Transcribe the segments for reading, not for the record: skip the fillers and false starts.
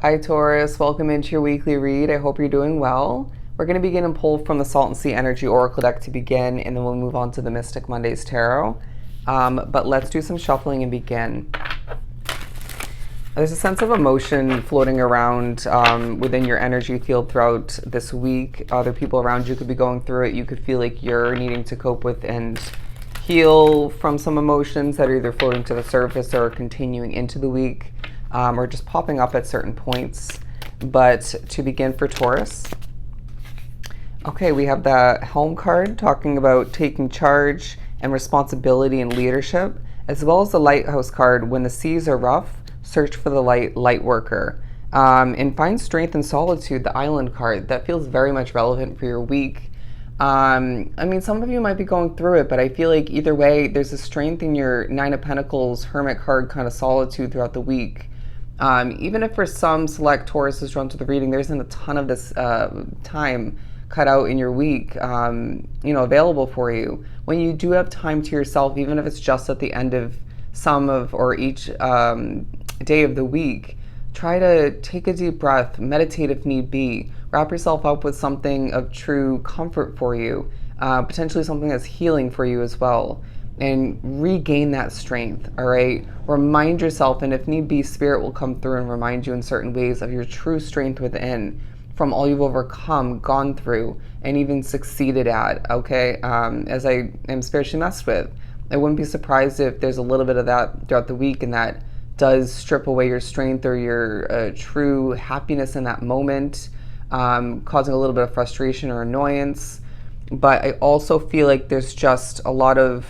Hi Taurus, welcome into your weekly read. I hope you're doing well. We're going to begin and pull from the Salt and Sea Energy Oracle deck to begin, and then we'll move on to the Mystic Mondays Tarot. But let's do some shuffling and begin. There's a sense of emotion floating around within your energy field throughout this week. Other people around you could be going through it. You could feel like you're needing to cope with and heal from some emotions that are either floating to the surface or continuing into the week, or just popping up at certain points. But to begin for Taurus, okay, we have the Helm card talking about taking charge and responsibility and leadership, as well as the Lighthouse card. When the seas are rough, search for the light worker. And find strength and solitude, the Island card. That feels very much relevant for your week. I mean, some of you might be going through it, but I feel like either way, there's a strength in your Nine of Pentacles, Hermit card kind of solitude throughout the week. Even if for some select Taurus is drawn to the reading, there isn't a ton of this time cut out in your week, available for you. When you do have time to yourself, even if it's just at the end of some of or each day of the week, try to take a deep breath, meditate if need be, wrap yourself up with something of true comfort for you, potentially something that's healing for you as well, and regain that strength, all right? Remind yourself, and if need be, Spirit will come through and remind you in certain ways of your true strength within, from all you've overcome, gone through, and even succeeded at, okay? As I am spiritually messed with, I wouldn't be surprised if there's a little bit of that throughout the week, and that does strip away your strength or your true happiness in that moment, causing a little bit of frustration or annoyance. But I also feel like there's just a lot of,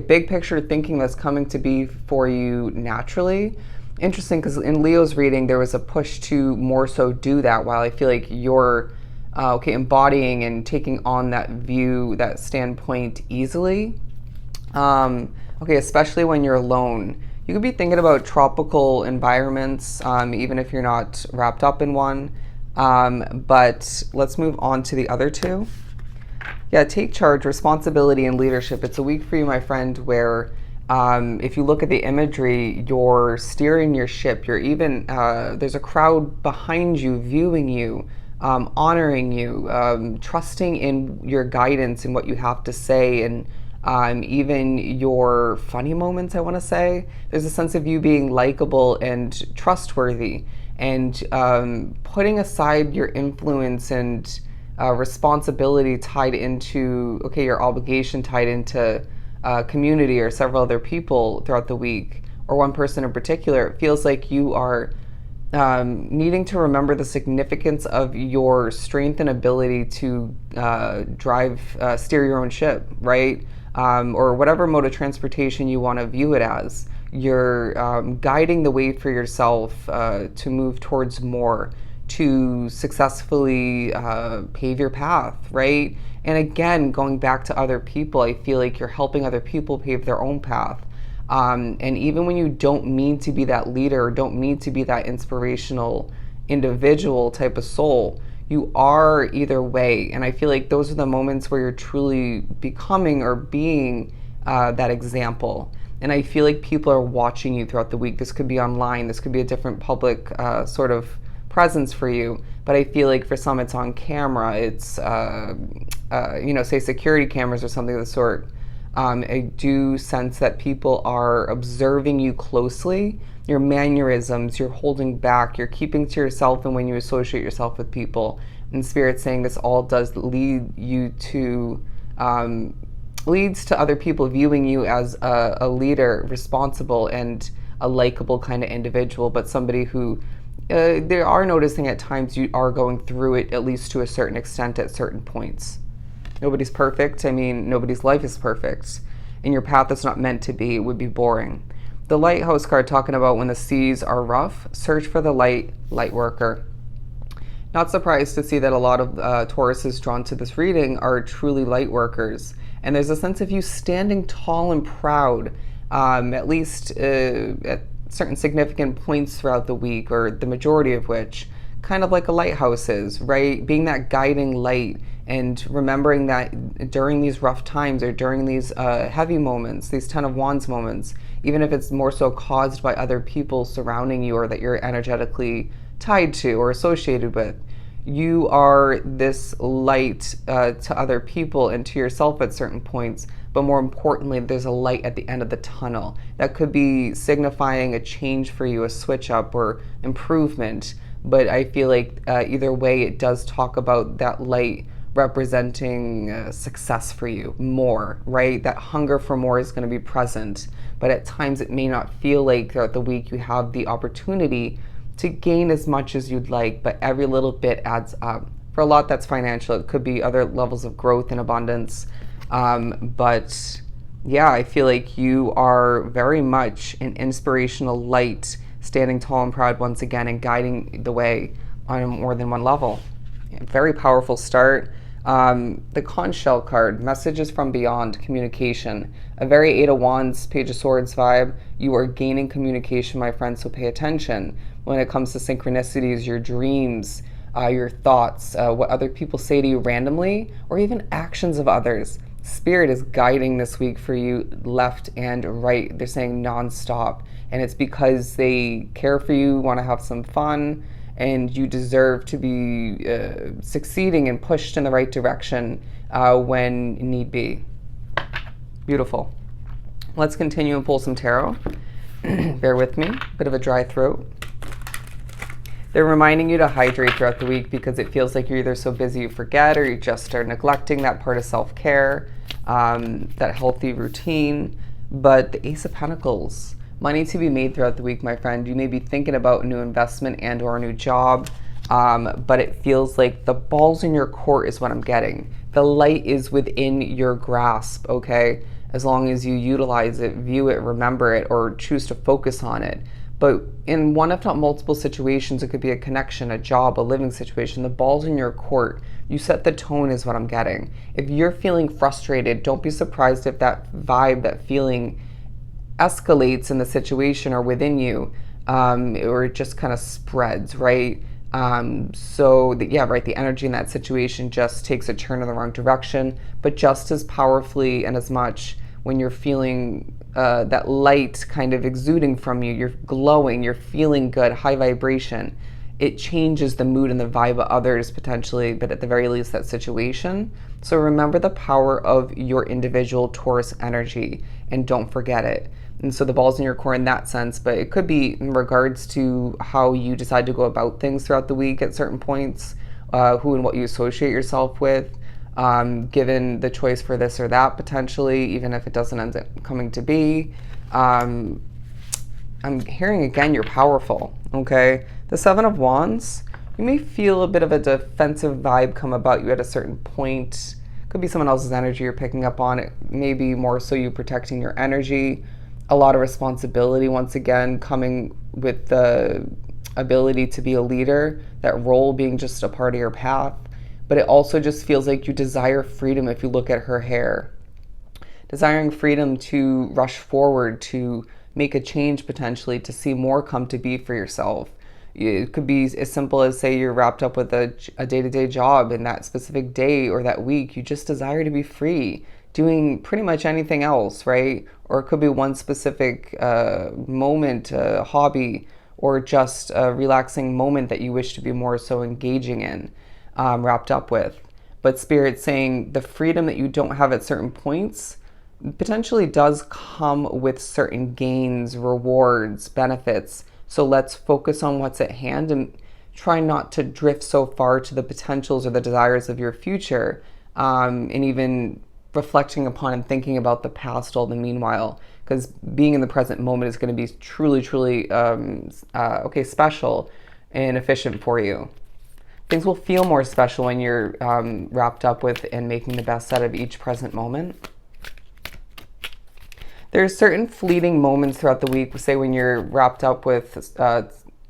big picture thinking that's coming to be for you naturally. Interesting, because in Leo's reading, there was a push to more so do that, while I feel like you're, embodying and taking on that view, that standpoint easily. Especially when you're alone. You could be thinking about tropical environments, even if you're not wrapped up in one. But let's move on to the other two. Yeah, take charge, responsibility, and leadership. It's a week for you, my friend, where if you look at the imagery, you're steering your ship. You're even, there's a crowd behind you, viewing you, honoring you, trusting in your guidance and what you have to say, and even your funny moments, I want to say. There's a sense of you being likable and trustworthy, and putting aside your influence and responsibility tied into, your obligation tied into community or several other people throughout the week, or one person in particular. It feels like you are needing to remember the significance of your strength and ability to steer your own ship, right? Or whatever mode of transportation you want to view it as. You're guiding the way for yourself to move towards more, to successfully pave your path, right? And again, going back to other people, I feel like you're helping other people pave their own path. And even when you don't mean to be that leader, or don't mean to be that inspirational individual type of soul, you are either way. And I feel like those are the moments where you're truly becoming or being that example. And I feel like people are watching you throughout the week. This could be online. This could be a different public sort of presence for you. But I feel like for some, it's on camera. It's, say security cameras or something of the sort. I do sense that people are observing you closely, your mannerisms, you're holding back, you're keeping to yourself, and when you associate yourself with people. And Spirit's saying this all does lead you to, leads to other people viewing you as a leader, responsible, and a likable kind of individual, but somebody who they are noticing at times you are going through it, at least to a certain extent at certain points. Nobody's perfect. I mean, nobody's life is perfect. And your path is not meant to be. It would be boring. The Lighthouse card talking about when the seas are rough, search for the light worker. Not surprised to see that a lot of Tauruses drawn to this reading are truly light workers. And there's a sense of you standing tall and proud, at least at certain significant points throughout the week, or the majority of which, kind of like a lighthouse is, right? Being that guiding light, and remembering that during these rough times, or during these heavy moments, these Ten of Wands moments, even if it's more so caused by other people surrounding you or that you're energetically tied to or associated with. You are this light to other people and to yourself at certain points, but more importantly, there's a light at the end of the tunnel that could be signifying a change for you, a switch up or improvement. But I feel like either way, it does talk about that light representing success for you more, right? That hunger for more is going to be present, but at times it may not feel like throughout the week you have the opportunity to gain as much as you'd like, but every little bit adds up. For a lot, that's financial. It could be other levels of growth and abundance. But yeah, I feel like you are very much an inspirational light, standing tall and proud once again and guiding the way on more than one level. Very powerful start. The conch shell card, messages from beyond, communication. A very Eight of Wands, Page of Swords vibe. You are gaining communication, my friend, so pay attention. When it comes to synchronicities, your dreams, your thoughts, what other people say to you randomly, or even actions of others. Spirit is guiding this week for you left and right. They're saying nonstop. And it's because they care for you, want to have some fun, and you deserve to be succeeding and pushed in the right direction when need be. Beautiful. Let's continue and pull some tarot. Bear with me, bit of a dry throat. They're reminding you to hydrate throughout the week because it feels like you're either so busy you forget or you just are neglecting that part of self-care, that healthy routine. But the Ace of Pentacles, money to be made throughout the week, my friend. You may be thinking about a new investment and or a new job, but it feels like the ball's in your court is what I'm getting. The light is within your grasp, okay? As long as you utilize it, view it, remember it, or choose to focus on it. But in one, if not multiple situations, it could be a connection, a job, a living situation. The ball's in your court. You set the tone is what I'm getting. If you're feeling frustrated, don't be surprised if that vibe, that feeling escalates in the situation or within you, or it just kind of spreads, right? The energy in that situation just takes a turn in the wrong direction, but just as powerfully and as much when you're feeling that light kind of exuding from you, you're glowing, you're feeling good, high vibration. It changes the mood and the vibe of others potentially, but at the very least that situation. So remember the power of your individual Taurus energy and don't forget it. And so the ball's in your court in that sense, but it could be in regards to how you decide to go about things throughout the week at certain points, who and what you associate yourself with, given the choice for this or that potentially, even if it doesn't end up coming to be. I'm hearing again, you're powerful, okay? The Seven of Wands, you may feel a bit of a defensive vibe come about you at a certain point. Could be someone else's energy you're picking up on. It may be more so you protecting your energy. A lot of responsibility, once again, coming with the ability to be a leader, that role being just a part of your path. But it also just feels like you desire freedom if you look at her hair. Desiring freedom to rush forward, to make a change potentially, to see more come to be for yourself. It could be as simple as, say, you're wrapped up with a day-to-day job in that specific day or that week. You just desire to be free, doing pretty much anything else, right? Or it could be one specific moment, hobby, or just a relaxing moment that you wish to be more so engaging in, wrapped up with. But Spirit's saying the freedom that you don't have at certain points potentially does come with certain gains, rewards, benefits. So let's focus on what's at hand and try not to drift so far to the potentials or the desires of your future, and even reflecting upon and thinking about the past all the meanwhile, because being in the present moment is going to be truly special and efficient for you. Things will feel more special when you're wrapped up with and making the best out of each present moment. There's certain fleeting moments throughout the week, say when you're wrapped up with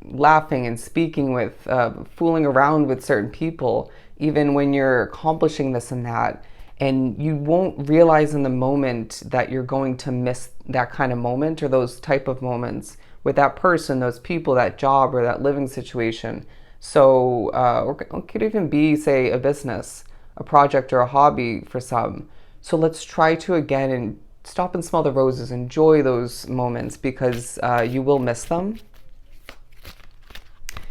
laughing and speaking with, fooling around with certain people, even when you're accomplishing this and that, and you won't realize in the moment that you're going to miss that kind of moment or those type of moments with that person, those people, that job, or that living situation. So, or it could even be, say, a business, a project, or a hobby for some. So let's try to, again, and stop and smell the roses. Enjoy those moments because you will miss them.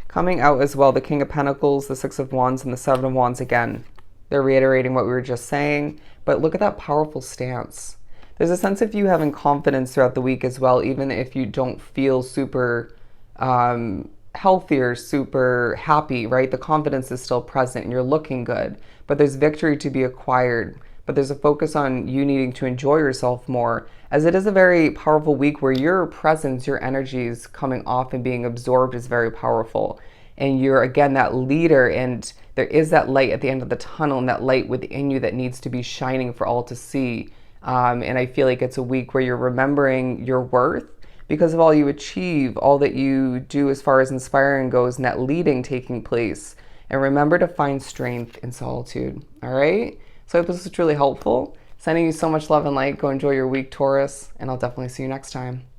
Coming out as well, the King of Pentacles, the Six of Wands, and the Seven of Wands again. They're reiterating what we were just saying, but look at that powerful stance. There's a sense of you having confidence throughout the week as well, even if you don't feel super healthy or super happy, right? The confidence is still present and you're looking good, but there's victory to be acquired. But there's a focus on you needing to enjoy yourself more, as it is a very powerful week where your presence, your energies coming off and being absorbed is very powerful. And you're, again, that leader, and there is that light at the end of the tunnel and that light within you that needs to be shining for all to see. And I feel like it's a week where you're remembering your worth because of all you achieve, all that you do as far as inspiring goes, and that leading taking place. And remember to find strength in solitude, all right? So I hope this was truly helpful. Sending you so much love and light. Go enjoy your week, Taurus, and I'll definitely see you next time.